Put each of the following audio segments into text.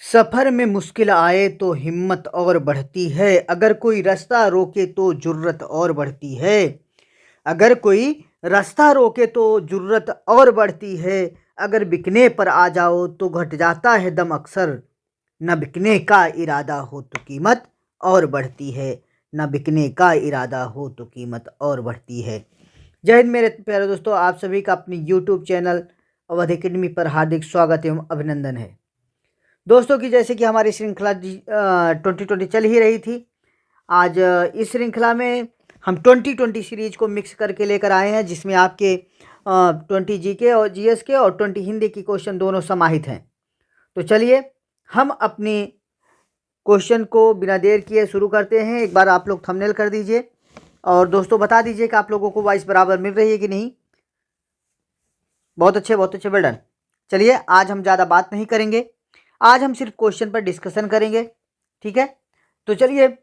सफ़र में मुश्किल आए तो हिम्मत और बढ़ती है, अगर कोई रास्ता रोके तो जुर्रत और बढ़ती है। अगर कोई रास्ता रोके तो जुर्रत और बढ़ती है। अगर बिकने पर आ जाओ तो घट जाता है दम अक्सर। न बिकने का इरादा हो तो कीमत और बढ़ती है। न बिकने का इरादा हो तो कीमत और बढ़ती है। जय हिंद मेरे प्यारे दोस्तों, आप सभी का अपनी यूट्यूब चैनल अवध एकेडमी पर हार्दिक स्वागत एवं अभिनंदन है। दोस्तों की जैसे कि हमारी श्रृंखला 2020 चल ही रही थी। आज इस श्रृंखला में हम 2020 सीरीज को मिक्स करके लेकर आए हैं, जिसमें आपके 20 जीके और जीएस के और 20 हिंदी की क्वेश्चन दोनों समाहित हैं। तो चलिए हम अपने क्वेश्चन को बिना देर किए शुरू करते हैं। एक बार आप लोग थंबनेल कर दीजिए और दोस्तों बता दीजिए कि आप लोगों को वॉइस बराबर मिल रही है कि नहीं। बहुत अच्छे, बहुत अच्छे, वेल डन। चलिए आज हम ज़्यादा बात नहीं करेंगे, आज हम सिर्फ क्वेश्चन पर डिस्कशन करेंगे, ठीक है। तो चलिए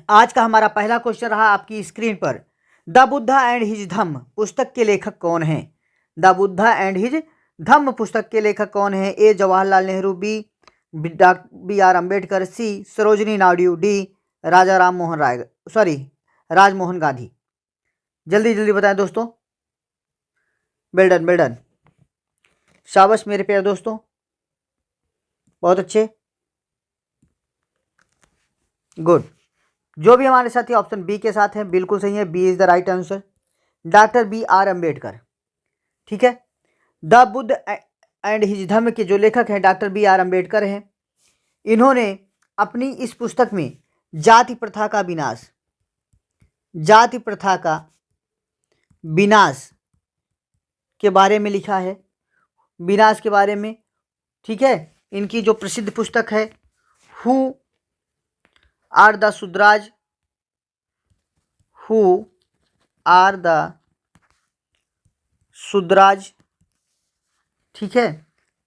आज का हमारा पहला क्वेश्चन रहा आपकी स्क्रीन पर। The Buddha and his Dhamma पुस्तक के लेखक कौन हैं? The Buddha and his Dhamma पुस्तक के लेखक कौन हैं? A Jawaharlal Nehru, B R Ambedkar, C Sarojini Naidu, D Rajmohan Gandhi. जल्दी जल्दी बताएं दोस्तों। वेल डन, वेल डन, शाबाश मेरे प्यारे दोस्तों, बहुत अच्छे, गुड। जो भी हमारे साथी ऑप्शन बी के साथ हैं बिल्कुल सही है, B is the right answer, doctor B R Ambedkar, ठीक है। The Buddha and his Dhamma के जो लेखक हैं डॉक्टर बी आर अम्बेडकर हैं। इन्होंने अपनी इस पुस्तक में जाति प्रथा का विनाश के बारे में लिखा है, विनाश के बारे में, ठीक है। इनकी जो प्रसिद्ध पुस्तक है हु आर द शूद्राज, ठीक है।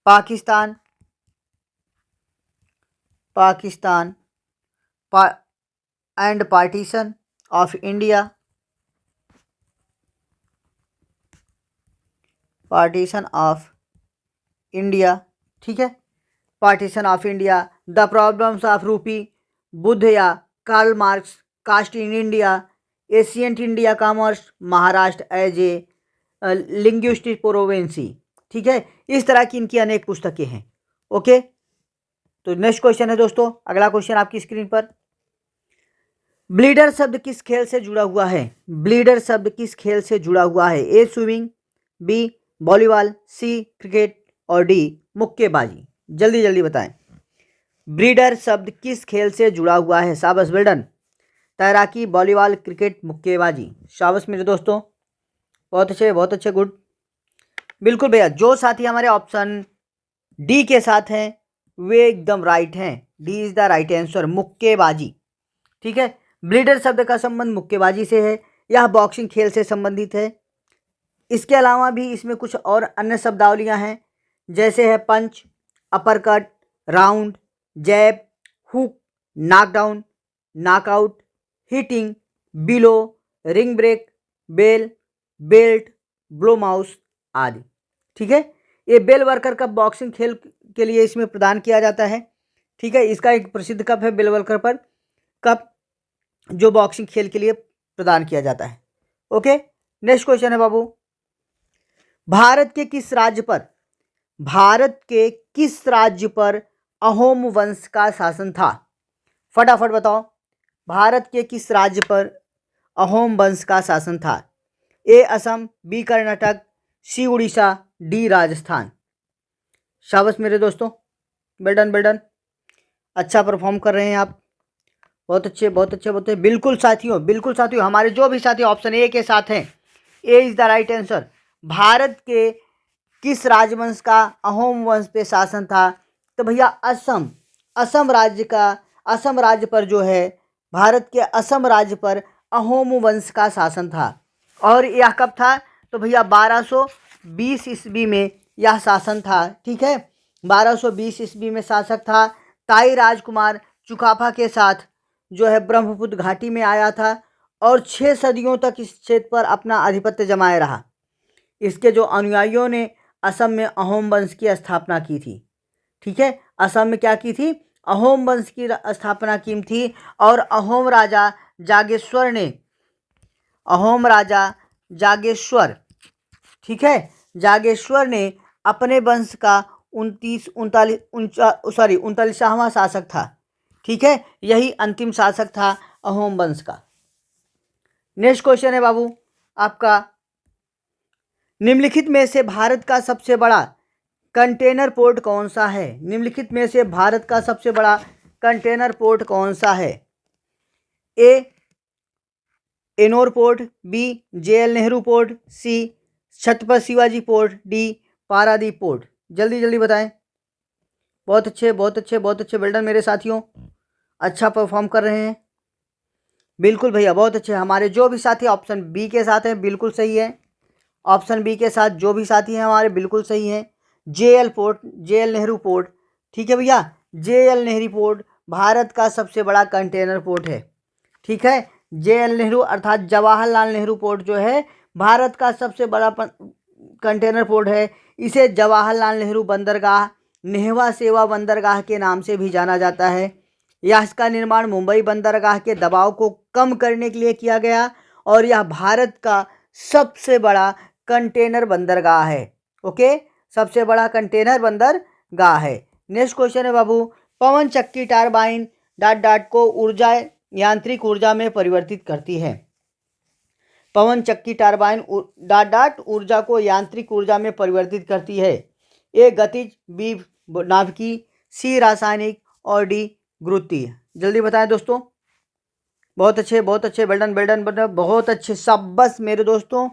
Pakistan and partition of India, ठीक है। Partition of India, the problems of rupee Buddha या Karl Marx, caste in India, ancient India commerce, Maharashtra as a linguistic province, ठीक है। इस तरह की इनकी अनेक पुस्तकें हैं। ओके, तो नेक्स्ट क्वेश्चन है दोस्तों, अगला क्वेश्चन आपकी स्क्रीन पर। ब्लीडर शब्द किस खेल से जुड़ा हुआ है? ब्लीडर शब्द किस खेल से जुड़ा हुआ है? ए स्विमिंग, बी वॉलीबॉल, सी क्रिकेट और डी मुक्केबाजी। जल्दी जल्दी बताएं। ब्लीडर शब्द किस खेल से जुड़ा हुआ है? शाबाश, वेल डन। तैराकी, वॉलीबॉल, क्रिकेट, मुक्केबाजी। शाबाश मेरे दोस्तों, बहुत अच्छे, बहुत अच्छे, गुड। बिल्कुल भैया, जो साथी हमारे ऑप्शन डी के साथ हैं वे एकदम राइट हैं। D is the right answer, मुक्केबाजी, ठीक है। ब्लीडर शब्द का संबंध मुक्केबाजी से है, यह बॉक्सिंग खेल से संबंधित है। इसके अलावा भी इसमें कुछ और अन्य शब्दावलियां हैं, जैसे है punch, uppercut, round, jab, hook, knockdown, knockout, hitting, below, ring break, bell, belt, blow mouse आदि, ठीक है। ये बेल वर्कर कप बॉक्सिंग खेल के लिए इसमें प्रदान किया जाता है, ठीक है। इसका एक प्रसिद्ध कप है बेल वर्कर पर कप, जो बॉक्सिंग खेल के लिए प्रदान किया जाता है। ओके, नेक्स्ट क्वेश्चन है बाबू। भारत के किस राज्य पर अहोम वंश का शासन था? फटाफट बताओ, भारत के किस राज्य पर अहोम वंश का शासन था? ए असम, बी कर्नाटक, सी उड़ीसा, डी राजस्थान। शाबाश मेरे दोस्तों, वेल डन, वेल डन, अच्छा परफॉर्म कर रहे हैं आप, बहुत अच्छे, बहुत अच्छे, बहुत अच्छे। बिल्कुल साथियों, बिल्कुल साथियों, हमारे जो भी साथी ऑप्शन ए के साथ हैं, A is the right answer. Bharat के किस राजवंश का अहोम वंश पे शासन था? तो भैया असम राज्य पर जो है, भारत के असम राज्य पर अहोम वंश का शासन था। और यह कब था? तो भैया 1220 ईस्वी में यह शासन था, ठीक है। 1220 ईस्वी में शासक था ताई राजकुमार चुकाफा के साथ जो है ब्रह्मपुत्र घाटी में आया था और 6 सदियों तक इस क्षेत्र पर अपना आधिपत्य जमाए रहा। इसके जो अनुयायियों ने असम में अहोम वंश की स्थापना की थी, ठीक है, असम में क्या की थी, अहोम वंश की स्थापना की थी। और अहोम राजा जागेश्वर, ठीक है, जागेश्वर ने अपने वंश का 39वां शासक था। ठीक है, यही अंतिम शासक था अहोम वंश का। नेक्स्ट क्वेश्चन है बाबू आपका, निम्नलिखित में से भारत का सबसे बड़ा कंटेनर पोर्ट कौन सा है? निम्नलिखित में से भारत का सबसे बड़ा कंटेनर पोर्ट कौन सा है? A Ennore port, B JL Nehru port, C Chhatrapati Shivaji port, D Paradip port. जल्दी जल्दी बताएं। बहुत अच्छे बहुत अच्छे बहुत अच्छे, वेल डन मेरे साथियों, अच्छा परफॉर्म कर रहे हैं। बिल्कुल भैया बहुत अच्छे। हमारे जो भी साथी ऑप्शन बी के साथ हैं बिल्कुल सही है। ऑप्शन बी के साथ जो भी साथी हैं हमारे बिल्कुल सही हैं। JL port, JL Nehru port, ठीक है भैया, जेएल नेहरू पोर्ट भारत का सबसे बड़ा कंटेनर पोर्ट है। ठीक है, जेएल नेहरू अर्थात जवाहरलाल नेहरू पोर्ट जो है भारत का सबसे बड़ा कंटेनर पोर्ट है। इसे जवाहरलाल नेहरू बंदरगाह, नेहवा सेवा बंदरगाह के नाम से भी जाना जाता है। इसका निर्माण मुंबई बंदरगाह के दबाव को कम करने के लिए किया गया और यह भारत का सबसे बड़ा कंटेनर बंदरगाह है। ओके, सबसे बड़ा कंटेनर बंदरगाह है। नेक्स्ट क्वेश्चन है बाबू, पवन चक्की टरबाइन को ऊर्जा यांत्रिक ऊर्जा में परिवर्तित करती है। पवन चक्की टरबाइन ऊर्जा को यांत्रिक ऊर्जा में परिवर्तित करती है। ए गतिज, बी नाभिकीय, सी रासायनिक और डी गुरुत्वीय। जल्दी बताएं दोस्तों। बहुत अच्छे बहुत अच्छे, बेल्डन बेल्डन बेल्डन, बहुत अच्छे, शाबाश मेरे दोस्तों,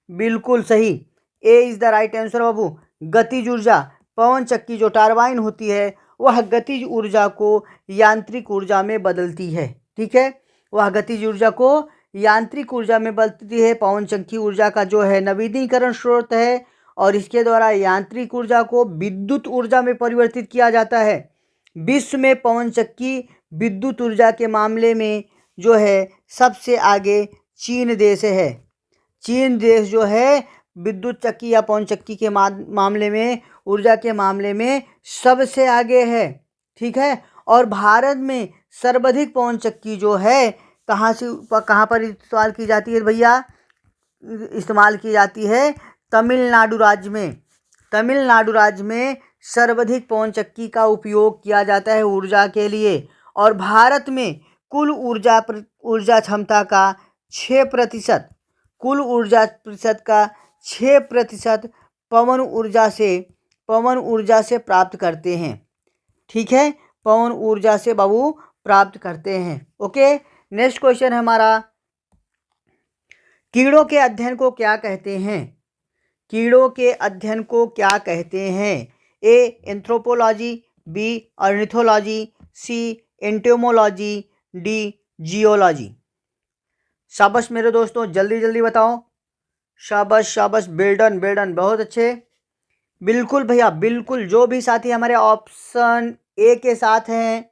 बिल्कुल सही। A is the right answer बाबू। गतिज ऊर्जा, पवन चक्की जो टरबाइन होती है वह गतिज ऊर्जा को यांत्रिक ऊर्जा में बदलती है। ठीक है, वह गतिज ऊर्जा को यांत्रिक ऊर्जा में बदलती है। पवन चक्की ऊर्जा का जो है नवीनीकरण स्रोत है और इसके द्वारा यांत्रिक ऊर्जा को विद्युत ऊर्जा में परिवर्तित किया जाता है। विश्व में पवन चक्की विद्युत ऊर्जा के मामले में जो है सबसे आगे चीन देश है। चीन देश जो है विद्युत चक्की या पवन चक्की के मामले में, ऊर्जा के मामले में सबसे आगे है। ठीक है, और भारत में सर्वाधिक पवन चक्की जो है कहाँ पर इस्तेमाल की जाती है भैया? इस्तेमाल की जाती है तमिलनाडु राज्य में। तमिलनाडु राज्य में सर्वाधिक पवन चक्की का उपयोग किया जाता है ऊर्जा के लिए। और भारत में कुल ऊर्जा क्षमता का 6%, कुल ऊर्जा प्रतिशत का 6% पवन ऊर्जा से प्राप्त करते हैं। ठीक है, पवन ऊर्जा से बाबू प्राप्त करते हैं। ओके, नेक्स्ट क्वेश्चन है हमारा, कीड़ों के अध्ययन को क्या कहते हैं? कीड़ों के अध्ययन को क्या कहते हैं? ए एंथ्रोपोलॉजी, बी ऑर्निथोलॉजी, सी एंटोमोलॉजी, डी जियोलॉजी। शाबाश मेरे दोस्तों, जल्दी जल्दी बताओ। शाबाश शाबाश, बेल्डन बेल्डन, बहुत अच्छे, बिल्कुल भैया बिल्कुल। जो भी साथी हमारे ऑप्शन ए के साथ हैं,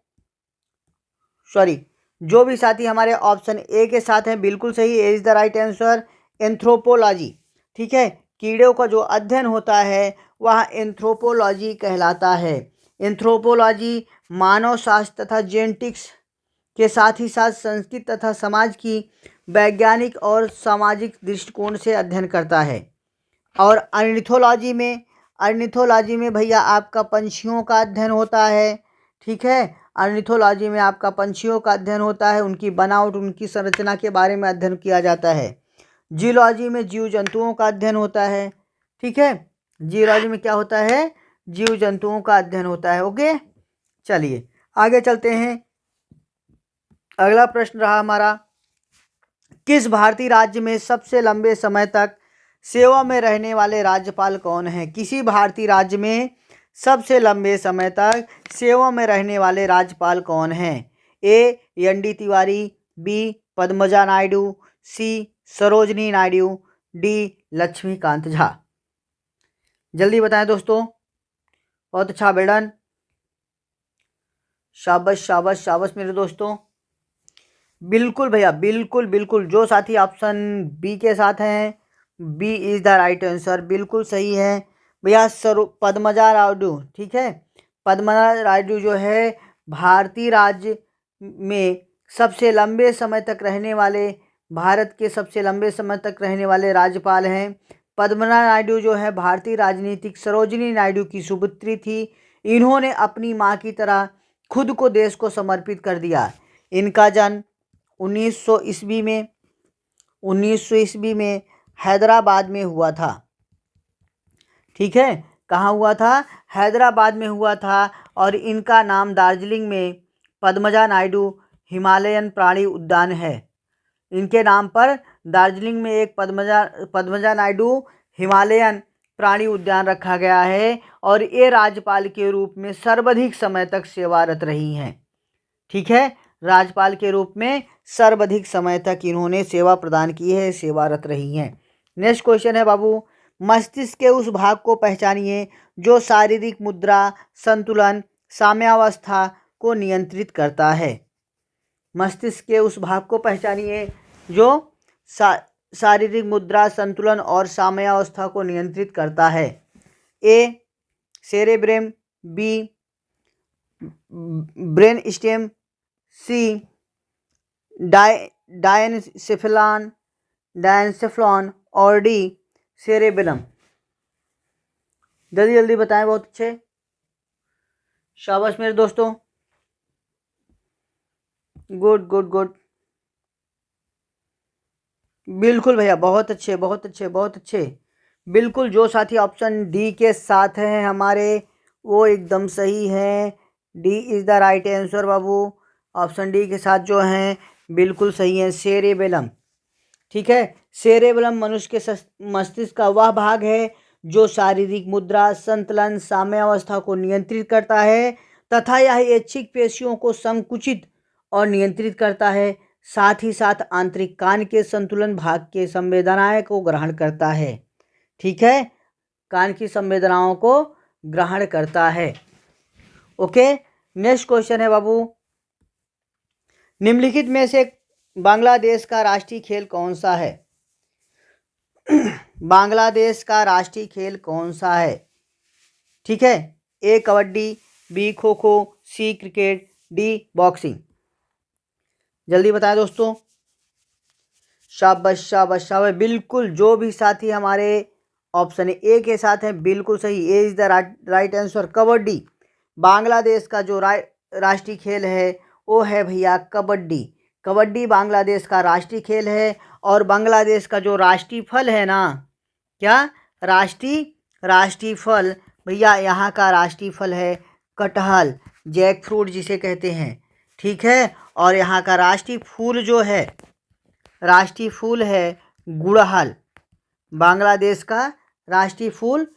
जो भी साथी हमारे ऑप्शन ए के साथ हैं बिल्कुल सही, A is the right answer, anthropology. ठीक है, कीड़ों का जो अध्ययन होता है वह एंथ्रोपोलॉजी कहलाता है। एंथ्रोपोलॉजी मानव शास्त्र तथा जेनेटिक्स के साथ ही साथ संस्कृति तथा समाज की वैज्ञानिक और सामाजिक दृष्टिकोण से अध्ययन करता है। और ऑर्निथोलॉजी में भैया आपका पंछियों का अध्ययन होता है। ठीक है, ऑर्निथोलॉजी में आपका पंछियों का अध्ययन होता है, उनकी बनावट, उनकी संरचना के बारे में अध्ययन किया जाता है। जियोलॉजी में जीव जंतुओं का अध्ययन होता है। ठीक है, जियोलॉजी में क्या होता है? जीव जंतुओं का अध्ययन होता है। ओके, चलिए आगे चलते हैं। अगला प्रश्न रहा हमारा, किस भारतीय राज्य में सबसे लंबे समय तक सेवा में रहने वाले राज्यपाल कौन है? किसी भारतीय राज्य में सबसे लंबे समय तक सेवा में रहने वाले राज्यपाल कौन हैं? ए एन.डी. तिवारी, बी पद्मजा नायडू, सी सरोजनी नायडू, डी लक्ष्मीकांत झा। जल्दी बताएं दोस्तों। बहुत अच्छा, बेडन, शाबाश शाबाश शाबाश मेरे दोस्तों, बिल्कुल भैया बिल्कुल बिल्कुल। जो साथी ऑप्शन बी के साथ हैं, B is the right answer, बिल्कुल सही है भैया, पद्मजा नायडू। ठीक है, पद्मनाभ नायडू जो है भारतीय राज्य में सबसे लंबे समय तक रहने वाले, भारत के सबसे लंबे समय तक रहने वाले राज्यपाल हैं। पद्मनाभ नायडू जो है भारतीय राजनीतिक सरोजिनी नायडू की सुपुत्री थी। इन्होंने अपनी माँ की तरह खुद को देश को समर्पित कर दिया। इनका जन्म 1900 ईस्वी में हैदराबाद में हुआ था। ठीक है, कहाँ हुआ था? हैदराबाद में हुआ था। और इनका नाम दार्जिलिंग में पद्मजा नायडू हिमालयन प्राणी उद्यान है। इनके नाम पर दार्जिलिंग में एक पद्मजा नायडू हिमालयन प्राणी उद्यान रखा गया है। और ये राज्यपाल के रूप में सर्वाधिक समय तक सेवारत रही हैं। ठीक है, राज्यपाल के रूप में सर्वाधिक समय तक इन्होंने सेवा प्रदान की है, सेवारत रही हैं। नेक्स्ट क्वेश्चन है बाबू, मस्तिष्क के उस भाग को पहचानिए जो शारीरिक मुद्रा, संतुलन, साम्यावस्था को नियंत्रित करता है। मस्तिष्क के उस भाग को पहचानिए जो शारीरिक मुद्रा, संतुलन और साम्यावस्था को नियंत्रित करता है। ए सेरेब्रम, बी ब्रेन स्टेम, सी डायनसेफ्लॉन और डी सेरेबेलम। जल्दी जल्दी बताएं, बहुत अच्छे, शाबाश मेरे दोस्तों, गुड गुड गुड, बिल्कुल भैया, बहुत अच्छे बहुत अच्छे बहुत अच्छे। बिल्कुल, जो साथी ऑप्शन डी के साथ हैं हमारे वो एकदम सही है। D is the right answer Babu. Option D के साथ जो हैं बिल्कुल सही है, सेरेबेलम। ठीक है, सेरेबेलम मनुष्य के मस्तिष्क का वह भाग है जो शारीरिक मुद्रा, संतुलन, साम्यावस्था को नियंत्रित करता है तथा यह ऐच्छिक पेशियों को संकुचित और नियंत्रित करता है। साथ ही साथ आंतरिक कान के संतुलन भाग के संवेदनाएं को ग्रहण करता है। ठीक है, कान की संवेदनाओं को ग्रहण करता है। ओके, नेक्स्ट क्वेश्चन है बाबू, निम्नलिखित में से बांग्लादेश का राष्ट्रीय खेल कौन सा है? बांग्लादेश का राष्ट्रीय खेल कौन सा है? ठीक है, ए कबड्डी, बी खो खो, सी क्रिकेट, डी बॉक्सिंग। जल्दी बताएं दोस्तों, शाबाश शाबाश शाबाश। बिल्कुल, जो भी साथी हमारे ऑप्शन ए के साथ हैं बिल्कुल सही, A is the right answer, kabaddi. Bangladesh का जो राष्ट्रीय खेल है वो है भैया कबड्डी। कबड्डी बांग्लादेश का राष्ट्रीय खेल है। और बांग्लादेश का जो राष्ट्रीय फल है ना, क्या राष्ट्रीय फल भैया, यहाँ का राष्ट्रीय फल है कटहल, जैक फ्रूट जिसे कहते हैं। ठीक है, और यहाँ का राष्ट्रीय फूल जो है, राष्ट्रीय फूल है गुड़हल। बांग्लादेश का राष्ट्रीय फूल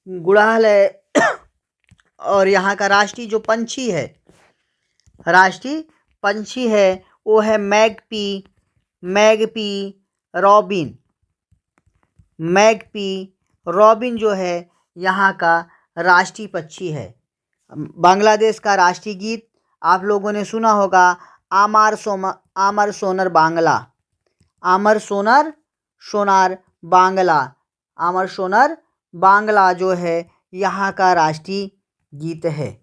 गुड़हल है। और यहाँ का राष्ट्रीय जो पंछी है, राष्ट्रीय पंछी है वो है मैगपी रॉबिन। मैगपी रॉबिन जो है यहाँ का राष्ट्रीय पक्षी है। बांग्लादेश का राष्ट्रीय गीत आप लोगों ने सुना होगा, आमर सोनर बांग्ला, आमर सोनार बांग्ला, आमर सोनर बांग्ला जो है यहाँ का राष्ट्रीय गीत है।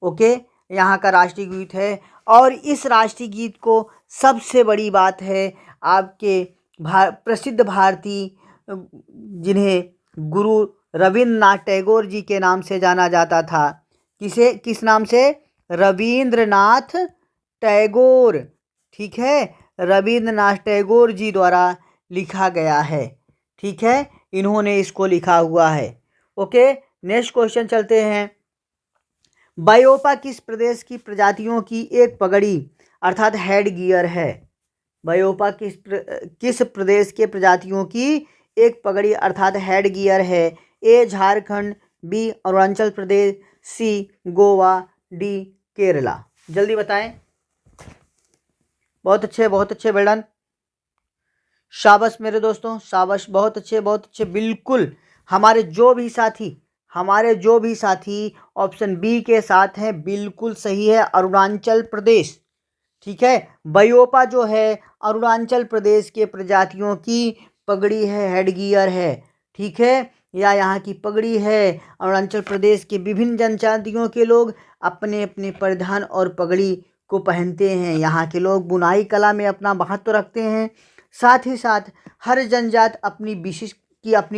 ओके, यहाँ का राष्ट्रीय गीत है। और इस राष्ट्रीय गीत को सबसे बड़ी बात है आपके प्रसिद्ध भारतीय जिन्हें गुरु रविन्द्रनाथ टैगोर जी के नाम से जाना जाता था, किस नाम से? रविंद्रनाथ टैगोर। ठीक है, रविंद्रनाथ टैगोर जी द्वारा लिखा गया है। ठीक है, इन्होंने इसको लिखा हुआ है। ओके, नेक्स्ट क्वेश्चन चलते हैं। बायोपा किस प्रदेश की प्रजातियों की एक पगड़ी अर्थात हेड गियर है? बायोपा किस प्रदेश के प्रजातियों की एक पगड़ी अर्थात हेड गियर है? ए झारखंड, बी अरुणाचल प्रदेश, सी गोवा, डी केरला। जल्दी बताएं, बहुत अच्छे बेडन, शाबाश मेरे दोस्तों, शाबाश, बहुत अच्छे। बिल्कुल, हमारे जो भी साथी ऑप्शन बी के साथ हैं बिल्कुल सही है, अरुणाचल प्रदेश। ठीक है, बायोपा जो है अरुणाचल प्रदेश के प्रजातियों की पगड़ी है, हेडगियर है। ठीक है, या यहाँ की पगड़ी है। अरुणाचल प्रदेश के विभिन्न जनजातियों के लोग अपने अपने परिधान और पगड़ी को पहनते हैं। यहाँ के लोग बुनाई कला में अपना महत्व रखते हैं। साथ ही साथ हर जनजात अपनी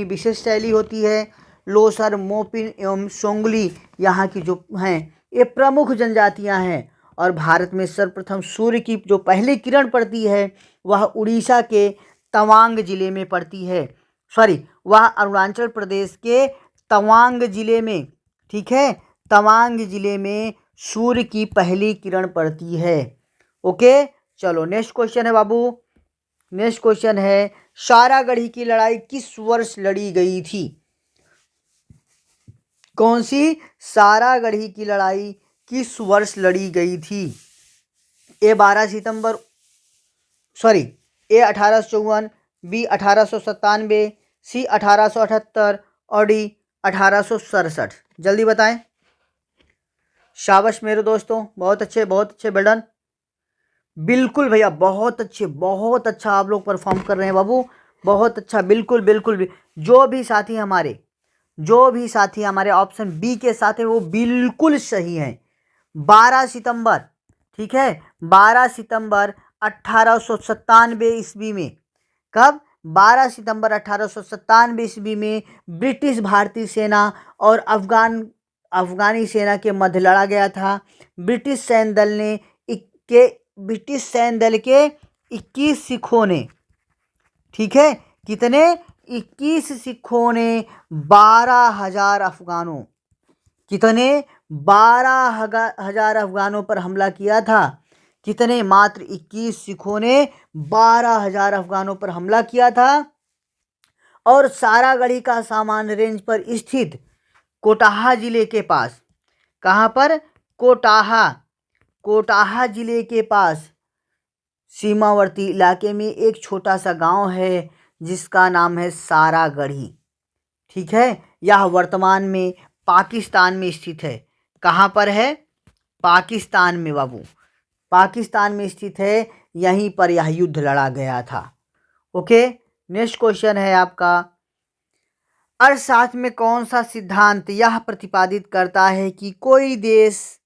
विशेष शैली होती है। लोसर, मोपिन एवं सोंगली यहाँ की जो हैं ये प्रमुख जनजातियाँ हैं। और भारत में सर्वप्रथम सूर्य की जो पहली किरण पड़ती है वह उड़ीसा के तवांग जिले में पड़ती है। वह अरुणाचल प्रदेश के तवांग जिले में, ठीक है, तवांग जिले में सूर्य की पहली किरण पड़ती है। ओके, चलो नेक्स्ट क्वेश्चन है बाबू। नेक्स्ट क्वेश्चन है, सारागढ़ी की लड़ाई किस वर्ष लड़ी गई थी? कौन सी सारागढ़ी की लड़ाई किस वर्ष लड़ी गई थी? ए 1854, बी 1897, सी 1878 और डी 1867। जल्दी बताएं। शाबाश मेरे दोस्तों, बहुत अच्छे वेल डन। बिल्कुल भैया, बहुत अच्छा आप लोग परफॉर्म कर रहे हैं बाबू, बहुत अच्छा। बिल्कुल जो भी साथी हमारे ऑप्शन बी के साथ है वो बिल्कुल सही हैं। 12 सितंबर, ठीक है, 12 सितंबर 1897 ईस्वी में। कब? 12 सितंबर 1897 ईस्वी में ब्रिटिश भारतीय सेना और अफगानी सेना के मध्य लड़ा गया था। ब्रिटिश सैन्य दल के 21 सिखों ने, ठीक है, कितने? 21 सिखों ने 12,000 अफगानों, कितने? 12,000 अफगानों पर हमला किया था। कितने? मात्र 21 सिखों ने 12,000 अफगानों पर हमला किया था। और सारागढ़ी का सामान्य रेंज पर स्थित कोटाहा जिले के पास, कहाँ पर? कोटाहा जिले के पास सीमावर्ती इलाके में एक छोटा सा गांव है जिसका नाम है सारागढ़ी, ठीक है। यह वर्तमान में पाकिस्तान में स्थित है। कहाँ पर है? पाकिस्तान में बाबू, पाकिस्तान में स्थित है। यहीं पर यह युद्ध लड़ा गया था। ओके, नेक्स्ट क्वेश्चन है आपका, अर्थशास्त्र में कौन सा सिद्धांत यह प्रतिपादित करता है कि कोई देश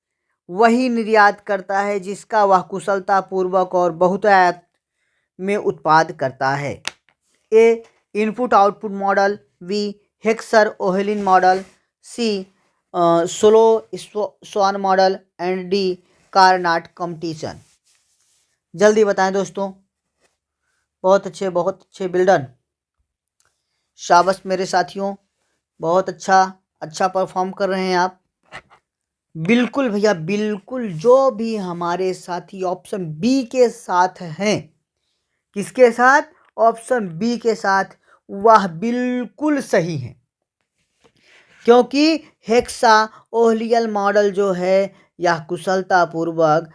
वही निर्यात करता है जिसका वह कुशलतापूर्वक और बहुतायत में उत्पाद करता है? A input output model, B Heckscher Ohlin model, C Solow Swan model and D Cournot competition. जल्दी बताएं दोस्तों। बहुत अच्छे बिल्डन, शाबाश मेरे साथियों, बहुत अच्छा परफॉर्म कर रहे हैं आप। बिल्कुल भैया बिल्कुल, जो भी हमारे साथी ऑप्शन बी के साथ हैं, किसके साथ? ऑप्शन बी के साथ, वह बिल्कुल सही है। क्योंकि हेक्सा ओहलियल मॉडल जो है यह कुशलतापूर्वक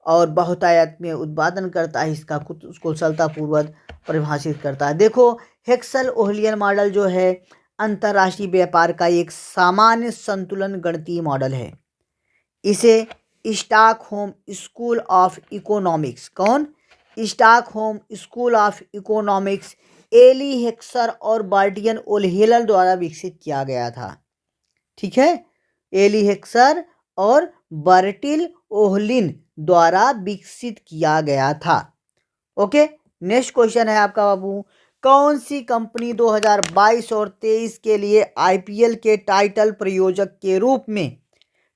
और बहुतायत में उत्पादन करता है, इसका कुशलतापूर्वक परिभाषित करता है। देखो, हेक्सल ओहलियल मॉडल जो है अंतर्राष्ट्रीय व्यापार का एक सामान्य संतुलन गणितीय मॉडल है। इसे स्टॉकहोम स्कूल ऑफ इकोनॉमिक्स, कौन? Stockholm school of economics Eli Heckscher और बर्टियन ओल्हेलर द्वारा विकसित किया गया था, ठीक है। एली हेक्सर और बर्टिल ओहलिन द्वारा विकसित किया गया था। ओके, नेक्स्ट क्वेश्चन है आपका बाबू, कौन सी कंपनी 2022 और 23 के लिए आईपीएल के टाइटल प्रायोजक के रूप में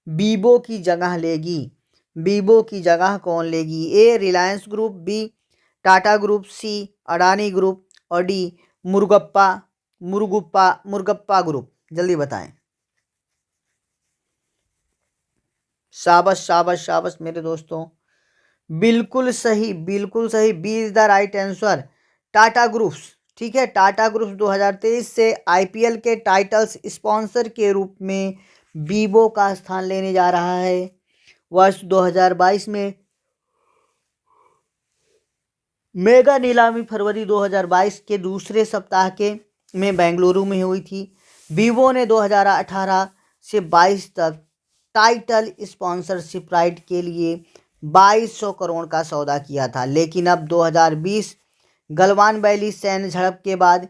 बीबो की जगह लेगी? बीबो की जगह कौन लेगी? A Reliance group, B Tata group, C Adani group और डी मुरुगप्पा ग्रुप। जल्दी बताएं। शाबाश मेरे दोस्तों, बिल्कुल सही, B is the right answer, Tata groups, ठीक है। टाटा ग्रुप्स 2023 से आईपीएल के टाइटल्स स्पॉन्सर के रूप में बीबो का स्थान लेने जा रहा है। वर्ष 2022 में मेगा नीलामी फरवरी 2022 के दूसरे सप्ताह में बेंगलुरु में हुई थी। बीबो ने 2018 से 22 तक टाइटल स्पॉन्सरशिप राइट के लिए 2200 करोड़ का सौदा किया था, लेकिन अब 2020 गलवान वैली सैन्य झड़प के बाद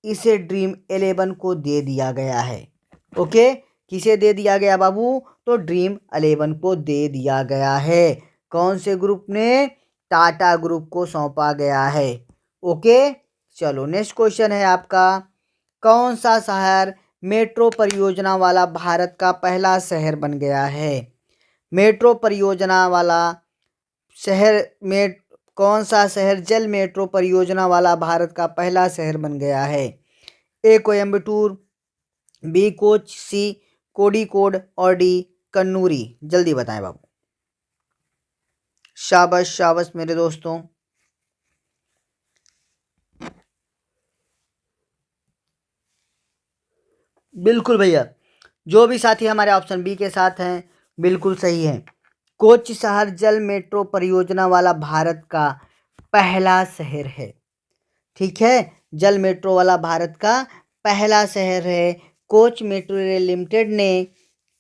इसे ड्रीम 11 को दे दिया गया है। ओके, किसे दे दिया गया बाबू? तो ड्रीम 11 को दे दिया गया है। कौन से ग्रुप ने? टाटा ग्रुप को सौंपा गया है। ओके, चलो नेक्स्ट क्वेश्चन है आपका, कौन सा शहर मेट्रो परियोजना वाला भारत का पहला शहर बन गया है? मेट्रो परियोजना वाला शहर में कौन सा शहर जल मेट्रो परियोजना वाला भारत का पहला शहर बन गया है? ए कोयम्बटूर, बी कोच, सी कोड़िकोड और डी कन्नूरी। जल्दी बताएं बाबू। शाबाश शाबाश मेरे दोस्तों। बिल्कुल भैया, जो भी साथी हमारे ऑप्शन बी के साथ हैं बिल्कुल सही है। कोच शहर जल मेट्रो परियोजना वाला भारत का पहला शहर है। ठीक है, जल मेट्रो वाला भारत का पहला शहर है। कोच मेट्रो रेल लिमिटेड ने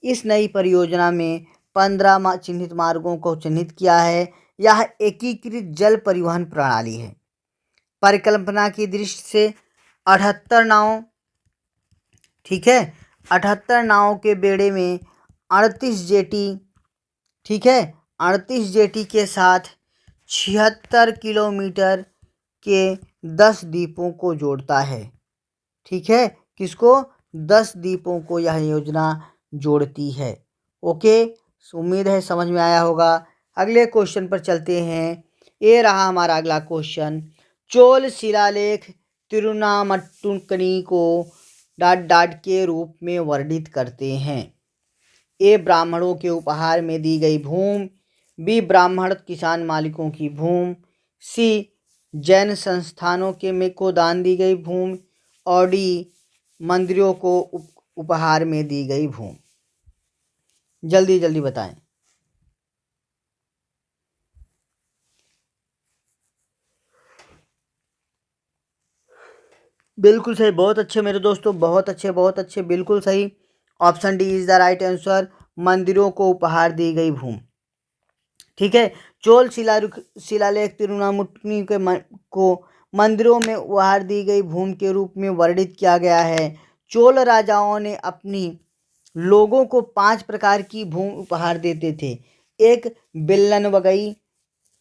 इस नई परियोजना में 15 चिन्हित मार्गों को चिन्हित किया है। यह एकीकृत जल परिवहन प्रणाली है। परिकल्पना की दृष्टि से 78 नाव, ठीक है, 78 नाव के बेड़े में 38 जेटी, ठीक है, 38 जेटी के साथ 76 किलोमीटर के 10 द्वीपों को जोड़ता है। ठीक है, किसको? 10 द्वीपों को यह योजना जोड़ती है। ओके, उम्मीद है समझ में आया होगा। अगले क्वेश्चन पर चलते हैं। ये रहा हमारा अगला क्वेश्चन। चोल शिलालेख तिरुनामट्टुकनी को ... के रूप में वर्णित करते हैं। ए ब्राह्मणों के उपहार में दी गई भूमि, बी ब्राह्मण किसान मालिकों की भूमि, सी जैन संस्थानों के में को दान दी गई भूमि और डी मंदिरों को उपहार में दी गई भूमि। जल्दी जल्दी बताएं। बिल्कुल सही, बहुत अच्छे मेरे दोस्तों, बहुत अच्छे बहुत अच्छे, बिल्कुल सही। Option D is the right answer. मंदिरों को उपहार दी गई भूमि। ठीक है, चोल शिलालेख तिरुनामुट्टुकनी को मंदिरों में उपहार दी गई भूमि के रूप में वर्णित किया गया है। चोल राजाओं ने अपनी लोगों को 5 प्रकार की भूमि उपहार देते थे। एक बिल्लन वगई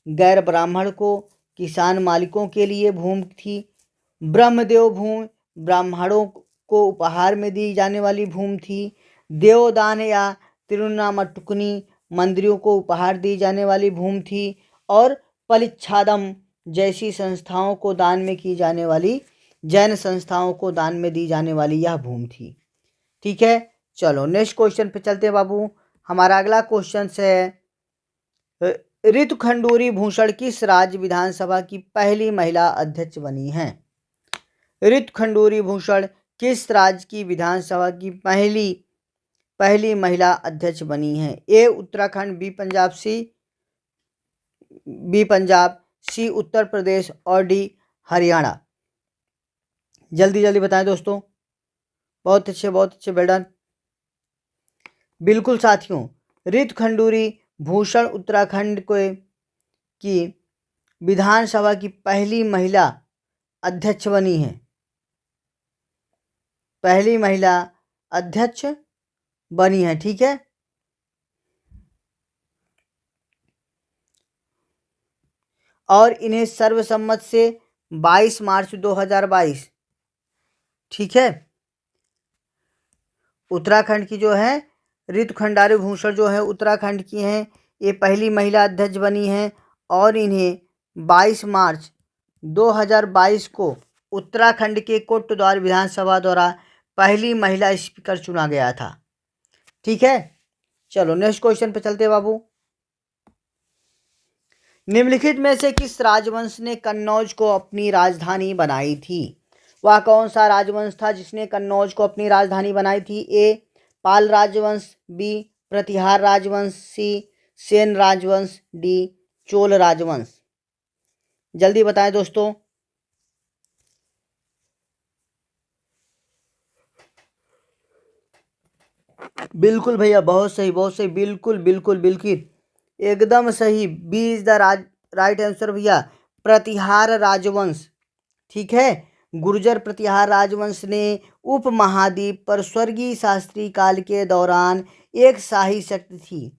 गैर ब्राह्मण को किसान मालिकों के लिए भूमि थी। ब्रह्मदेव भूमि ब्राह्मणों को उपहार में दी जाने वाली भूमि थी। देवदान या तिरुनामट्टुकनी मंदिरों को उपहार दी जाने वाली भूमि थी। और पलिच्छादम जैसी संस्थाओं को दान में की जाने वाली, जैन संस्थाओं को दान में दी जाने वाली यह भूमि थी। ठीक है, चलो नेक्स्ट क्वेश्चन पे चलते हैं बाबू। हमारा अगला क्वेश्चन है, ऋतु खंडूरी भूषण किस राज्य विधानसभा की पहली महिला अध्यक्ष बनी है? ऋतु खंडूरी भूषण किस राज्य की विधानसभा की पहली महिला अध्यक्ष बनी है? ए उत्तराखंड, बी पंजाब, सी उत्तर प्रदेश और डी हरियाणा। जल्दी जल्दी बताएं दोस्तों। बहुत अच्छे बेडन। बिल्कुल साथियों, ऋतु खंडूरी भूषण उत्तराखंड की विधानसभा की पहली महिला अध्यक्ष बनी है। पहली महिला अध्यक्ष बनी है। ठीक है, और इन्हें सर्वसम्मत से 22 मार्च 2022, ठीक है, उत्तराखंड की जो है ऋतु खंडारी भूषण जो है उत्तराखंड की हैं। ये पहली महिला अध्यक्ष बनी हैं और इन्हें 22 मार्च 2022 को उत्तराखंड के कोटद्वार विधानसभा द्वारा पहली महिला स्पीकर चुना गया था। ठीक है, चलो नेक्स्ट क्वेश्चन पे चलते बाबू। निम्नलिखित में से किस राजवंश ने कन्नौज को अपनी राजधानी बनाई थी? वह कौन सा राजवंश था जिसने कन्नौज को अपनी राजधानी बनाई थी? ए पाल राजवंश, बी प्रतिहार राजवंश, सी सेन राजवंश, डी चोल राजवंश। जल्दी बताएं दोस्तों। बिल्कुल भैया, बहुत सही बहुत सही, बिल्कुल बिल्कुल बिल्कुल एकदम सही। B is the right answer भैया, प्रतिहार राजवंश। ठीक है, गुर्जर प्रतिहार राजवंश ने उपमहाद्वीप पर स्वर्गीय शास्त्री काल के दौरान एक शाही शक्ति थी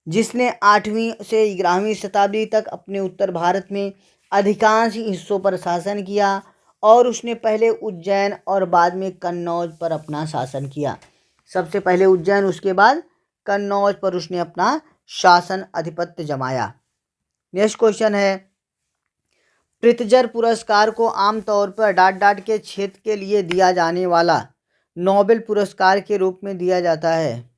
जिसने 8वीं से 11वीं शताब्दी तक अपने उत्तर भारत में अधिकांश हिस्सों पर शासन किया और उसने पहले उज्जैन और बाद में कन्नौज पर अपना शासन किया। सबसे पहले उज्जैन, उसके बाद कन्नौज पर उसने अपना शासन आधिपत्य जमाया। नेक्स्ट क्वेश्चन है, प्रित्जर पुरस्कार को आमतौर पर डाट के क्षेत्र के लिए दिया जाने वाला नोबेल पुरस्कार के रूप में दिया जाता है।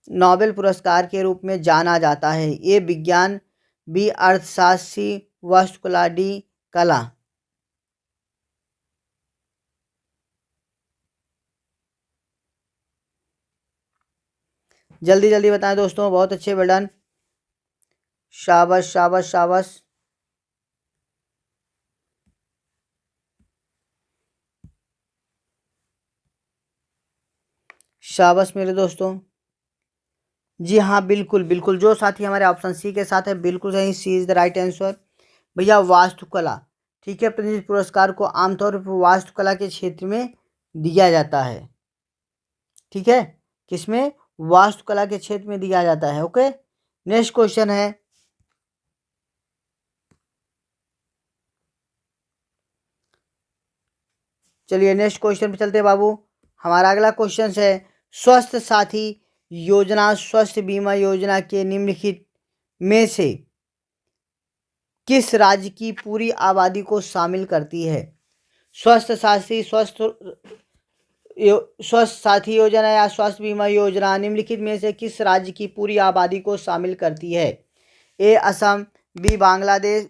नोबेल पुरस्कार के रूप में जाना जाता है। ए विज्ञान, बी अर्थशास्त्र, सी वास्तुकला, डी कला। जल्दी जल्दी बताएं दोस्तों, बहुत अच्छे, वेल डन, शाबाश शाबाश शाबाश। शाबाश मेरे दोस्तों। जी हाँ, बिल्कुल बिल्कुल, जो साथी हमारे ऑप्शन सी के साथ है बिल्कुल सही, C is the right answer. भैया वास्तुकला, ठीक है, प्रित्जर पुरस्कार को आमतौर पर वास्तुकला के क्षेत्र में दिया जाता है। ठीक है, किसमें? वास्तुकला के क्षेत्र में दिया जाता है। ओके, नेक्स्ट क्वेश्चन है, चलिए नेक्स्ट क्वेश्चन पे चलते हैं बाबू। हमारा अगला क्वेश्चन है, स्वास्थ्य साथी योजना स्वास्थ्य बीमा योजना के निम्नलिखित में से किस राज्य की पूरी आबादी को शामिल करती है? स्वास्थ्य साथी स्वास्थ्य साथी योजना या स्वास्थ्य बीमा योजना निम्नलिखित में से किस राज्य की पूरी आबादी को शामिल करती है? A Assam, B Bangladesh,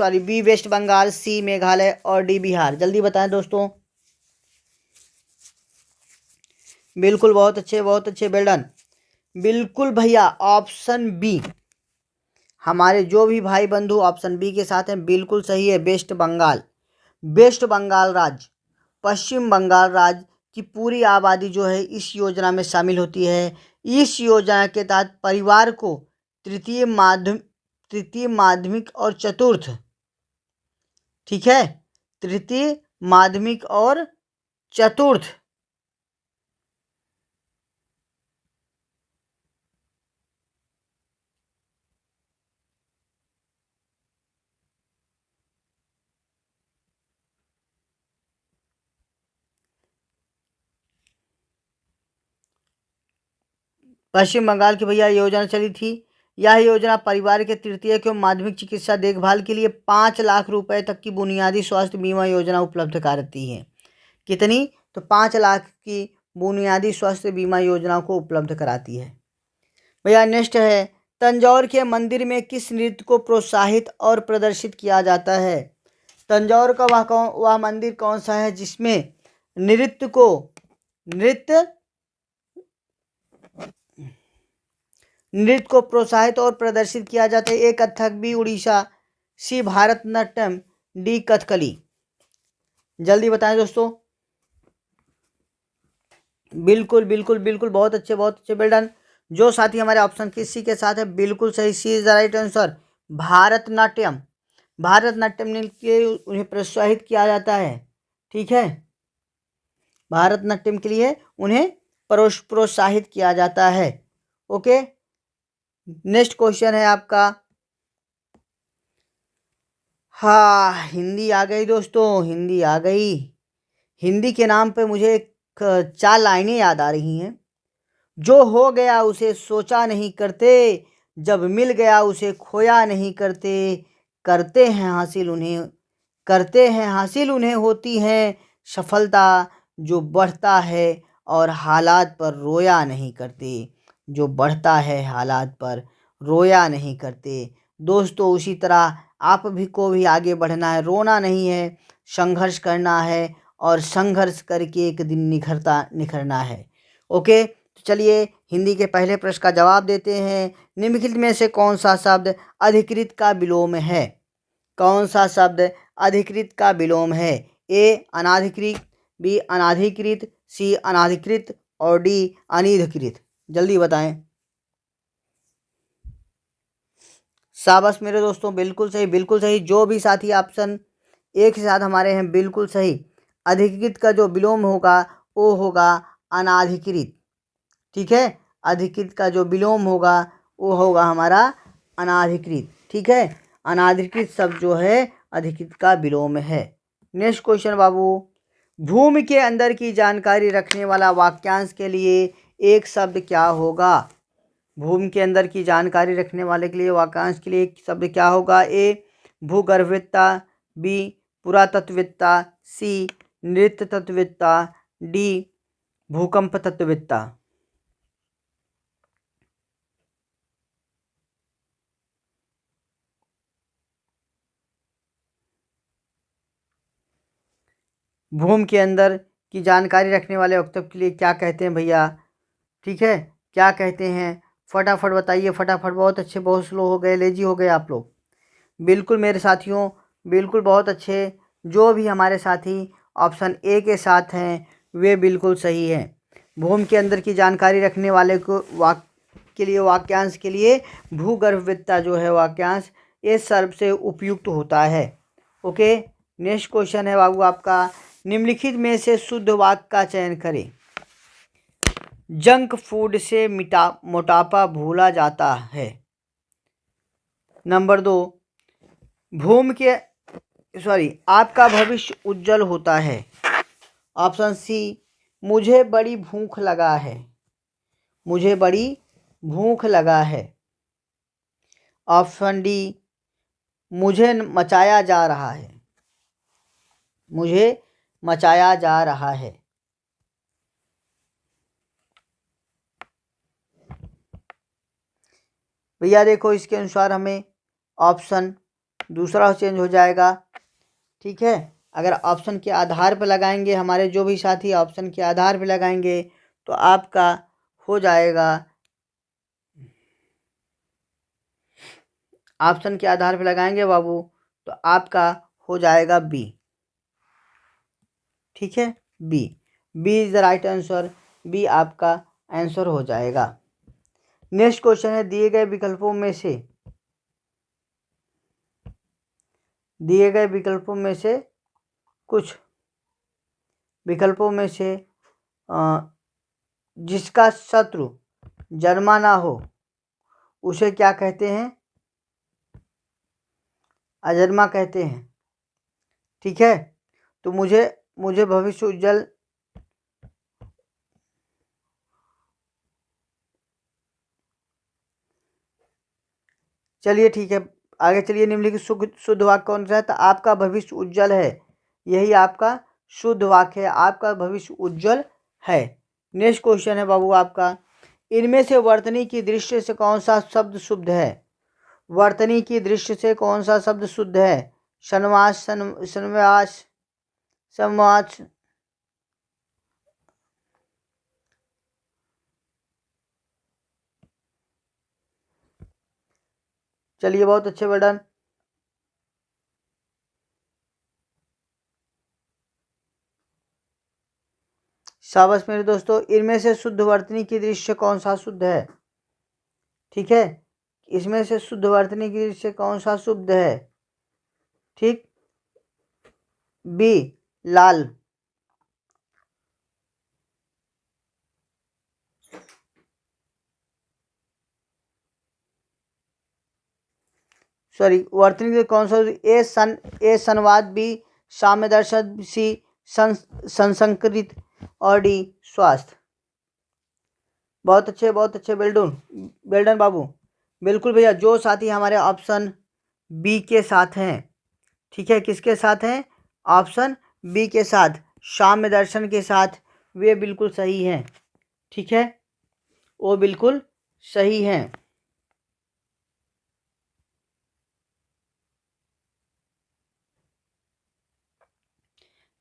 B West Bengal, C Meghalaya और डी बिहार। जल्दी बताएं दोस्तों। बिल्कुल, बहुत अच्छे बहुत अच्छे, वेल डन। बिल्कुल भैया, ऑप्शन बी, हमारे जो भी भाई बंधु ऑप्शन बी के साथ हैं बिल्कुल सही है। वेस्ट बंगाल, वेस्ट बंगाल राज्य, पश्चिम बंगाल राज्य की पूरी आबादी जो है इस योजना में शामिल होती है। इस योजना के तहत परिवार को तृतीय माध्यमिक और चतुर्थ, ठीक है, तृतीय माध्यमिक और चतुर्थ पश्चिम बंगाल की भैया योजना चली थी। यह योजना परिवार के तृतीय एवं माध्यमिक चिकित्सा देखभाल के लिए 5 लाख रुपए तक की बुनियादी स्वास्थ्य बीमा योजना उपलब्ध कराती है। कितनी? तो 5 लाख की बुनियादी स्वास्थ्य बीमा योजना को उपलब्ध कराती है। भैया नेक्स्ट है, तंजौर के मंदिर में किस नृत्य को प्रोत्साहित और प्रदर्शित किया जाता है? तंजौर का वह मंदिर कौन सा है जिसमें नृत्य को प्रोत्साहित और प्रदर्शित किया जाता है? ए कथक, बी उड़ीसा, सी भारतनाट्यम, डी कथकली। जल्दी बताएं दोस्तों। बिल्कुल बिल्कुल बिल्कुल, बहुत अच्छे वेल डन। जो साथी हमारे ऑप्शन सी के साथ है बिल्कुल सही, C is the right answer. Bharatanatyam, Bharatanatyam नृत्य के लिए उन्हें प्रोत्साहित किया जाता है। ठीक है, भारतनाट्यम के लिए उन्हें प्रोत्साहित किया जाता है। ओके, नेक्स्ट क्वेश्चन है आपका। हाँ, हिंदी आ गई दोस्तों, हिंदी आ गई। हिंदी के नाम पे मुझे 4 लाइनें याद आ रही हैं। जो हो गया उसे सोचा नहीं करते, जब मिल गया उसे खोया नहीं करते, करते हैं हासिल उन्हें होती है सफलता, जो बढ़ता है और हालात पर रोया नहीं करते, जो बढ़ता है हालात पर रोया नहीं करते। दोस्तों उसी तरह आप भी को भी आगे बढ़ना है, रोना नहीं है, संघर्ष करना है और संघर्ष करके एक दिन निखरना है। ओके, तो चलिए हिंदी के पहले प्रश्न का जवाब देते हैं। निम्नलिखित में से कौन सा शब्द अधिकृत का विलोम है? कौन सा शब्द अधिकृत का विलोम है? ए अनाधिकृत, बी अनाधिकृत, सी अनाधिकृत और डी अनिधिकृत। जल्दी बताएं। शाबाश मेरे दोस्तों, बिल्कुल सही बिल्कुल सही। जो भी साथी ऑप्शन एक के साथ हमारे हैं, बिल्कुल सही। अधिकृत का जो विलोम होगा वो होगा अनाधिकृत। ठीक है, अधिकृत का जो विलोम होगा वो होगा हमारा अनाधिकृत। ठीक है, अनाधिकृत शब्द जो है अधिकृत का विलोम है। नेक्स्ट क्वेश्चन बाबू, भूमि के अंदर की जानकारी रखने वाला वाक्यांश के लिए एक शब्द क्या होगा? भूमि के अंदर की जानकारी रखने वाले के लिए वाक्यांश के लिए एक शब्द क्या होगा? ए भूगर्भविद्ता, बी पुरातत्वविद्ता, सी नृतत्वविद्ता, डी भूकंप तत्वविद्ता। भूमि के अंदर की जानकारी रखने वाले वक्तव्य के लिए क्या कहते हैं भैया? ठीक है, क्या कहते हैं? फटाफट बताइए, फटाफट। बहुत अच्छे, बहुत स्लो हो गए, लेजी हो गए आप लोग। बिल्कुल मेरे साथियों, बिल्कुल बहुत अच्छे। जो भी हमारे साथी ऑप्शन ए के साथ हैं वे बिल्कुल सही हैं। भूमि के अंदर की जानकारी रखने वाले को के लिए वाक्यांश के लिए भूगर्भविद्ता जो है वाक्यांश, ये सबसे उपयुक्त होता है। ओके, नेक्स्ट क्वेश्चन है बाबू आपका, निम्नलिखित में से शुद्ध वाक्य का चयन करें। जंक फूड से मोटापा भूला जाता है। नंबर 2, भूमि के आपका भविष्य उज्जवल होता है। ऑप्शन सी, मुझे बड़ी भूख लगा है। मुझे बड़ी भूख लगा है। ऑप्शन डी, मुझे मचाया जा रहा है। मुझे मचाया जा रहा है। भैया देखो, इसके अनुसार हमें ऑप्शन दूसरा चेंज हो जाएगा। ठीक है, अगर ऑप्शन के आधार पर लगाएंगे, हमारे जो भी साथी ऑप्शन के आधार पर लगाएंगे तो आपका हो जाएगा, ऑप्शन के आधार पर लगाएंगे बाबू तो आपका हो जाएगा बी। ठीक है, B is the right answer. B आपका आंसर हो जाएगा। नेक्स्ट क्वेश्चन है, दिए गए विकल्पों में से कुछ विकल्पों में से जिसका शत्रु जन्मा ना हो उसे क्या कहते हैं? अजन्मा कहते हैं। ठीक है, तो मुझे भविष्य उज्जवल चलिए ठीक है, आगे चलिए। निम्नलिखित शुद्ध वाक्य कौन सा है? तो आपका भविष्य उज्जवल है, यही आपका शुद्ध वाक्य है। आपका भविष्य उज्जवल है। नेक्स्ट क्वेश्चन है बाबू आपका, इनमें से वर्तनी की दृष्टि से कौन सा शब्द शुद्ध है? वर्तनी की दृष्टि से कौन सा शब्द शुद्ध है? संवास, संवास, समाज, चलिए बहुत अच्छे, वेल। शाबाश मेरे दोस्तों, इनमें से शुद्ध वर्तनी की दृष्टि से कौन सा शुद्ध है? ठीक है, इसमें से शुद्ध वर्तनी की दृष्टि से कौन सा शुद्ध है? ठीक, बी लाल। वर्तनी के कौन सा? ए संवाद, बी साम्य दर्शन, सी संसंकृत और डी स्वास्थ्य। बहुत अच्छे, बहुत अच्छे, वेल डन बाबू। बिल्कुल भैया, जो साथी हमारे ऑप्शन बी के साथ हैं, ठीक है, किसके साथ हैं? ऑप्शन बी के साथ, साम्य दर्शन के साथ, वे बिल्कुल सही हैं। ठीक है, वो बिल्कुल सही हैं।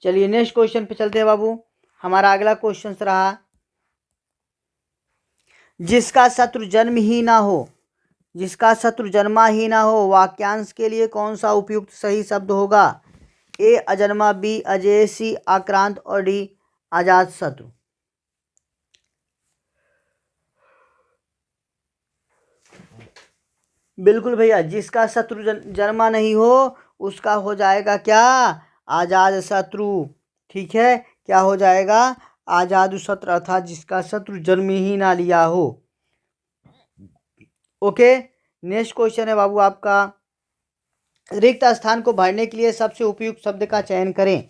चलिए नेक्स्ट क्वेश्चन पे चलते हैं बाबू। हमारा अगला क्वेश्चन रहा, जिसका शत्रु जन्म ही ना हो, जिसका शत्रु जन्मा ही ना हो, वाक्यांश के लिए कौन सा उपयुक्त सही शब्द होगा? ए अजन्मा, बी अजेय, सी आक्रांत और डी आजाद शत्रु। बिल्कुल भैया, जिसका शत्रु जन्मा नहीं हो उसका हो जाएगा क्या, आजाद शत्रु। ठीक है, क्या हो जाएगा, आजाद शत्रु, अर्थात जिसका शत्रु जन्म ही ना लिया हो। ओके, नेक्स्ट क्वेश्चन है बाबू आपका, रिक्त स्थान को भरने के लिए सबसे उपयुक्त शब्द का चयन करें।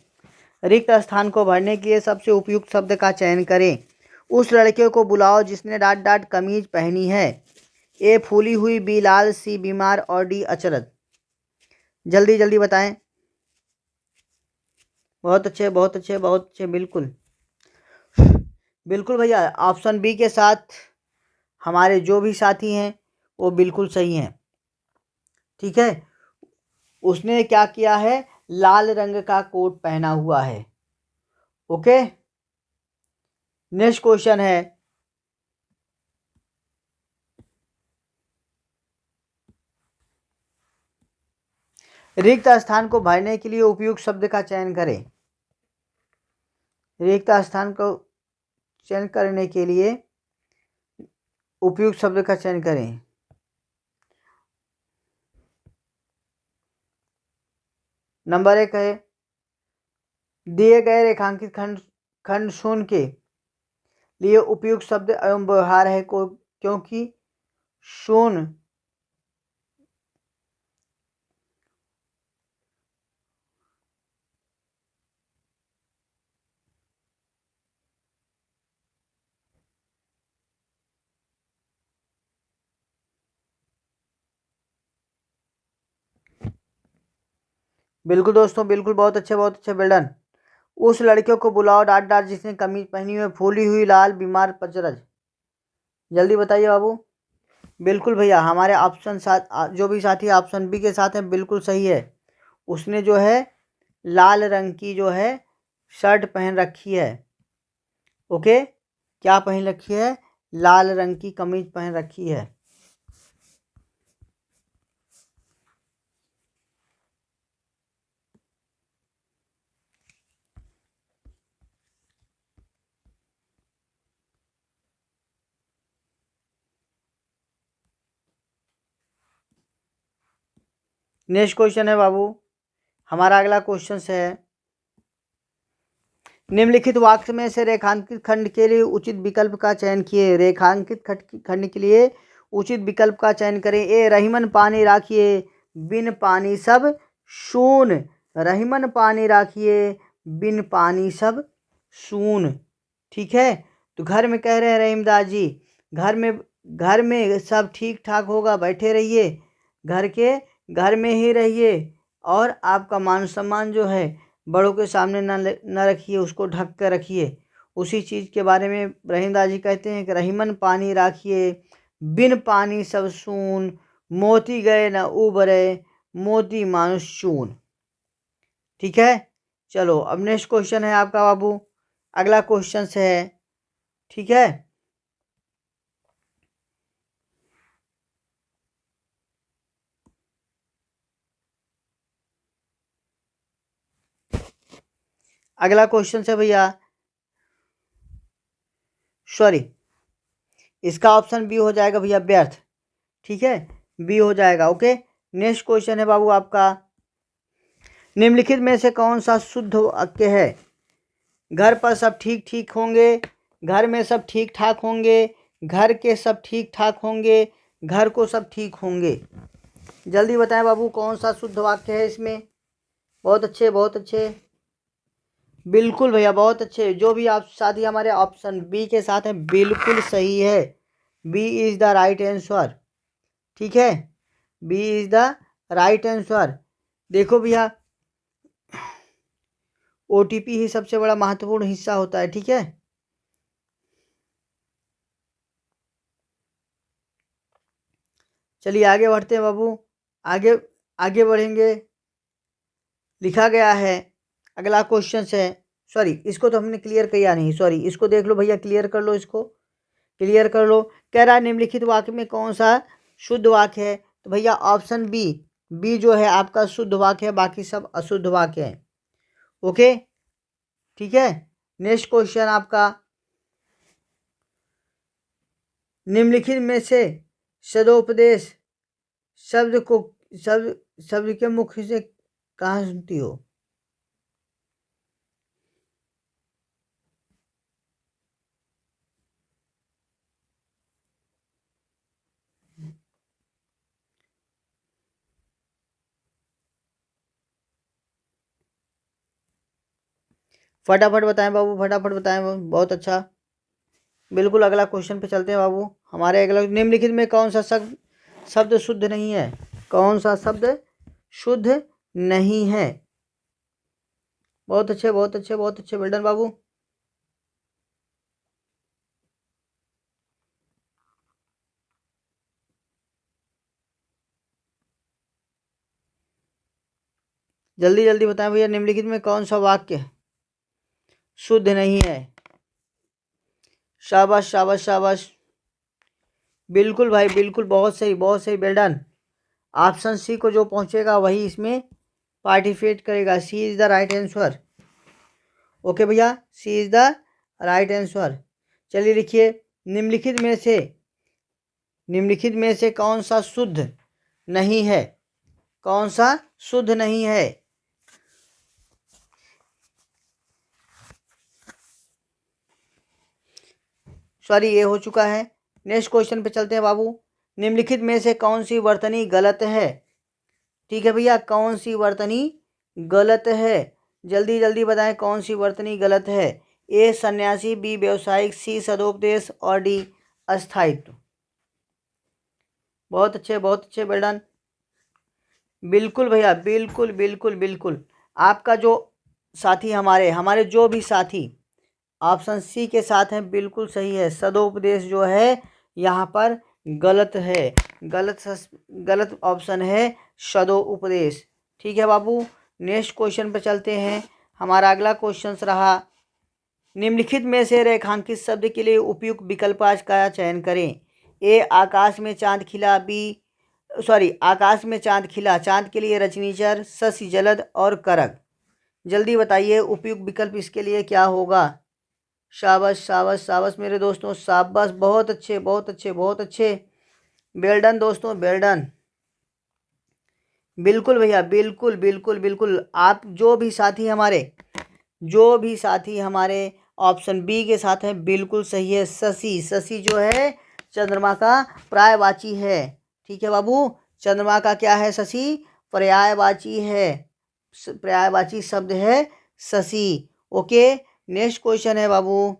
रिक्त स्थान को भरने के लिए सबसे उपयुक्त शब्द का चयन करें। उस लड़के को बुलाओ जिसने डाट डाट कमीज पहनी है। ए फूली हुई, बी लाल, सी बीमार और डी अचरज। जल्दी जल्दी बताएं। बहुत अच्छे बहुत अच्छे बहुत अच्छे, बिल्कुल बिल्कुल भैया, ऑप्शन बी के साथ हमारे जो भी साथी हैं वो बिल्कुल सही हैं। ठीक है, उसने क्या किया है, लाल रंग का कोट पहना हुआ है। ओके, नेक्स्ट क्वेश्चन है, रिक्त स्थान को भरने के लिए उपयुक्त शब्द का चयन करें। रिक्त स्थान को चयन करने के लिए उपयुक्त शब्द का चयन करें। नंबर 1 है, दिए गए रेखांकित खंड शून्य के लिए उपयुक्त शब्द एवं व्यवहार है को, क्योंकि शून्य बिल्कुल दोस्तों, बिल्कुल, बहुत अच्छे वेल। उस लड़के को बुलाओ डाट डाट जिसने कमीज पहनी हुई, फूली हुई, लाल, बीमार, पचरज। जल्दी बताइए बाबू। बिल्कुल भैया, हमारे ऑप्शन साथ जो भी साथी ऑप्शन बी के साथ हैं बिल्कुल सही है। उसने जो है लाल रंग की जो है शर्ट पहन रखी है। ओके, क्या पहन रखी है, लाल रंग की कमीज पहन रखी है। नेक्स्ट क्वेश्चन है बाबू, हमारा अगला क्वेश्चन है, निम्नलिखित वाक्य में से रेखांकित खंड के लिए उचित विकल्प का चयन किए। रेखांकित खंड के लिए उचित विकल्प का चयन करें। ए रहीमन पानी राखिए, बिन पानी सब शून। रहीमन पानी राखिए, बिन पानी सब शून। ठीक है, तो घर में कह रहे हैं रहीमदास जी, घर में सब ठीक ठाक होगा, बैठे रहिए, घर में ही रहिए, और आपका मान सम्मान जो है बड़ों के सामने न रखिए, उसको ढक कर रखिए। उसी चीज़ के बारे में रहीमदास जी कहते हैं कि रहीमन पानी राखिए, बिन पानी सब सून। मोती गए न उबरे, मोती मानुष चून। ठीक है, चलो अब नेक्स्ट क्वेश्चन है आपका बाबू, अगला क्वेश्चन है। ठीक है, अगला क्वेश्चन है भैया, सॉरी, इसका ऑप्शन बी हो जाएगा भैया, व्यर्थ। ठीक है, बी हो जाएगा। ओके, नेक्स्ट क्वेश्चन है बाबू आपका, निम्नलिखित में से कौन सा शुद्ध वाक्य है। घर पर सब ठीक ठीक होंगे, घर में सब ठीक ठाक होंगे, घर के सब ठीक ठाक होंगे, घर को सब ठीक होंगे। जल्दी बताएं बाबू, कौन सा शुद्ध वाक्य है इसमें। बहुत अच्छे बहुत अच्छे, बिल्कुल भैया, बहुत अच्छे। जो भी आप साथी हमारे ऑप्शन बी के साथ हैं बिल्कुल सही है, B is the right answer. ठीक है, B is the right answer. देखो भैया, ओटीपी ही सबसे बड़ा महत्वपूर्ण हिस्सा होता है। ठीक है, चलिए आगे बढ़ते हैं बाबू, आगे आगे बढ़ेंगे। लिखा गया है, अगला क्वेश्चन है, सॉरी इसको तो हमने क्लियर किया नहीं, सॉरी इसको देख लो भैया, क्लियर कर लो, इसको क्लियर कर लो। कह रहा है निम्नलिखित वाक्य में कौन सा शुद्ध वाक्य है, तो भैया ऑप्शन बी, बी जो है आपका शुद्ध वाक्य है, बाकी सब अशुद्ध वाक्य है। ओके, ठीक है, नेक्स्ट क्वेश्चन आपका, निम्नलिखित में से सदोपदेश शब्द को शब्द शब्द के मुख्य से कहाँ सुनती हो? फटाफट बताएं बाबू, फटाफट बताएं बाबू। बहुत अच्छा। बिल्कुल अगला क्वेश्चन पे चलते हैं बाबू। हमारे अगला निम्नलिखित में कौन सा शब्द शुद्ध नहीं है? कौन सा शब्द शुद्ध नहीं है? बहुत अच्छे, बहुत अच्छे, बहुत अच्छे, वेल्डन बाबू। जल्दी जल्दी बताएं भैया, निम्नलिखित में कौन सा वाक्य शुद्ध नहीं है? शाबाश शाबाश शाबाश, बिल्कुल भाई बिल्कुल, बहुत सही, बहुत सही, वेल्डन। ऑप्शन सी को जो पहुंचेगा वही इसमें पार्टिसिपेट करेगा। C is the right answer. Okay भैया, C is the right answer. चलिए लिखिए, निम्नलिखित में से कौन सा शुद्ध नहीं है? कौन सा शुद्ध नहीं है? सॉरी, ये हो चुका है। नेक्स्ट क्वेश्चन पे चलते हैं बाबू। निम्नलिखित में से कौन सी वर्तनी गलत है? ठीक है भैया, कौन सी वर्तनी गलत है? जल्दी जल्दी बताएं, कौन सी वर्तनी गलत है? ए सन्यासी, बी व्यवसायिक, सी सदोपदेश और डी अस्थायित्व। बहुत अच्छे, बहुत अच्छे, वेल डन। बिल्कुल भैया, बिल्कुल बिल्कुल बिल्कुल। आपका जो साथी, हमारे जो भी साथी ऑप्शन सी के साथ हैं, बिल्कुल सही है। सदोपदेश जो है यहाँ पर गलत है। गलत ऑप्शन है सदोपदेश। ठीक है बाबू, नेक्स्ट क्वेश्चन पर चलते हैं। हमारा अगला क्वेश्चन रहा, निम्नलिखित में से रेखांकित शब्द के लिए उपयुक्त विकल्प का चयन करें। ए आकाश में चांद खिला, आकाश में चांद खिला, चांद के लिए रजनीचर, शशि जलद और करक। जल्दी बताइए उपयुक्त विकल्प इसके लिए क्या होगा? शाबाश शाबाश शाबाश मेरे दोस्तों, शाबाश, बहुत अच्छे, बहुत अच्छे, बहुत अच्छे, वेल डन दोस्तों, वेल डन। बिल्कुल भैया, बिल्कुल बिल्कुल बिल्कुल। आप जो भी साथी हमारे ऑप्शन बी के साथ हैं, बिल्कुल सही है। शशि जो है चंद्रमा का पर्यायवाची है। ठीक है बाबू, चंद्रमा का क्या है? शशि पर्यायवाची है, पर्यायवाची शब्द है शशि। ओके, नेक्स्ट क्वेश्चन है बाबू,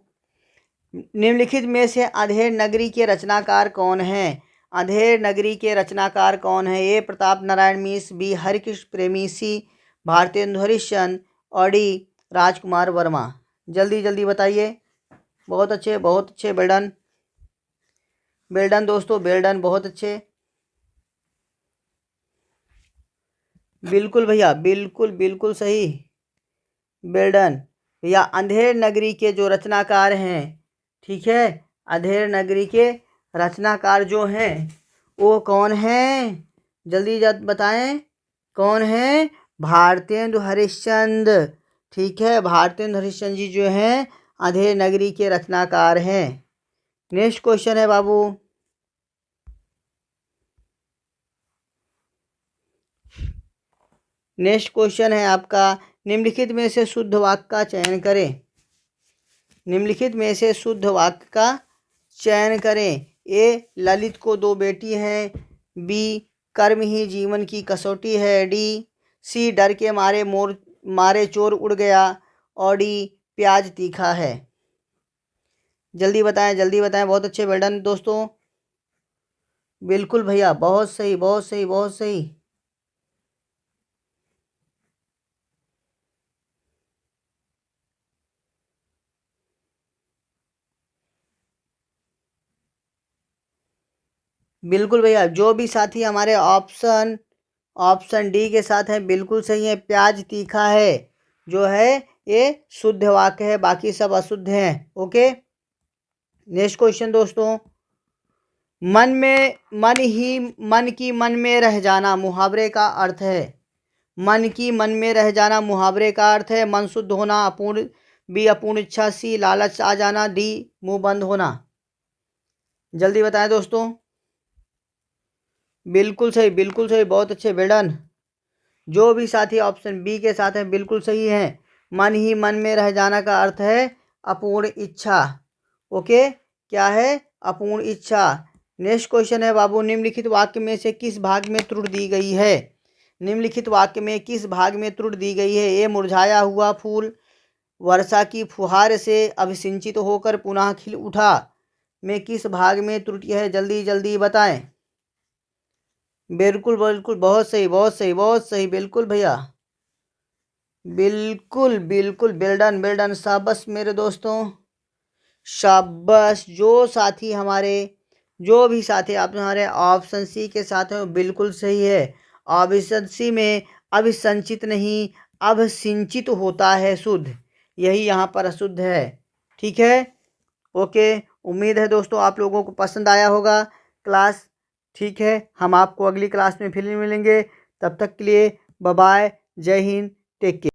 निम्नलिखित में से अंधेर नगरी के रचनाकार कौन है? अंधेर नगरी के रचनाकार कौन है? ए प्रताप नारायण मिश्र, बी हरिकृष्ण प्रेमी, सी भारतेंदु हरिश्चंद्र और डी राजकुमार वर्मा। जल्दी जल्दी बताइए। बहुत अच्छे, बहुत अच्छे, वेल डन दोस्तों, वेल डन, बहुत अच्छे। बिल्कुल भैया, बिल्कुल बिल्कुल सही, वेल डन भैया। अंधेर नगरी के जो रचनाकार हैं, ठीक है, अंधेर नगरी के रचनाकार जो हैं वो कौन हैं? जल्दी बताएं, कौन है? भारतेंदु हरिश्चंद्र। ठीक है, भारतेंदु हरिश्चंद्र जी जो हैं अंधेर नगरी के रचनाकार हैं। नेक्स्ट क्वेश्चन है बाबू, नेक्स्ट क्वेश्चन है आपका, निम्नलिखित में से शुद्ध वाक्य का चयन करें। निम्नलिखित में से शुद्ध वाक्य का चयन करें। ए ललित को 2 बेटी हैं, बी कर्म ही जीवन की कसौटी है, डी सी डर के मारे चोर उड़ गया और डी प्याज तीखा है। जल्दी बताएं, जल्दी बताएं, बहुत अच्छे, वेल डन दोस्तों। बिल्कुल भैया, बहुत सही, बहुत सही, बहुत सही। बिल्कुल भैया, जो भी साथी हमारे ऑप्शन डी के साथ हैं, बिल्कुल सही है। प्याज तीखा है जो है ये शुद्ध वाक्य है, बाकी सब अशुद्ध हैं। ओके, नेक्स्ट क्वेश्चन दोस्तों, मन की मन में रह जाना मुहावरे का अर्थ है। मन की मन में रह जाना मुहावरे का अर्थ है। मन शुद्ध होना, अपूर्ण, बी अपूर्ण इच्छा, सी लालच आ जाना, डी मुंह बंद होना। जल्दी बताएं दोस्तों। बिल्कुल सही, बिल्कुल सही, बहुत अच्छे, वेल डन। जो भी साथी ऑप्शन बी के साथ है बिल्कुल सही है। मन ही मन में रह जाना का अर्थ है अपूर्ण इच्छा। ओके, क्या है? अपूर्ण इच्छा। नेक्स्ट क्वेश्चन है बाबू, निम्नलिखित वाक्य में से किस भाग में त्रुटि दी गई है? निम्नलिखित वाक्य में किस भाग में त्रुटि दी गई है? ए मुरझाया हुआ फूल वर्षा की फुहार से अभिसिंचित होकर पुनः खिल उठा में किस भाग में त्रुटि है? जल्दी जल्दी बताएं। बिल्कुल बिल्कुल, बहुत सही बहुत सही बहुत सही, बिल्कुल भैया, बिल्कुल बिल्कुल, बेल्डन बेल्डन, शाबाश मेरे दोस्तों, शाबाश। जो भी साथी आप हमारे ऑप्शन सी के साथ हैं बिल्कुल सही है। ऑप्शन सी में अभिसंचित नहीं, अभिसिंचित होता है शुद्ध, यही यहाँ पर अशुद्ध है। ठीक है, ओके। उम्मीद है दोस्तों आप लोगों को पसंद आया होगा क्लास। ठीक है, हम आपको अगली क्लास में फिर मिलेंगे। तब तक के लिए बाय बाय, जय हिंद, टेक केयर।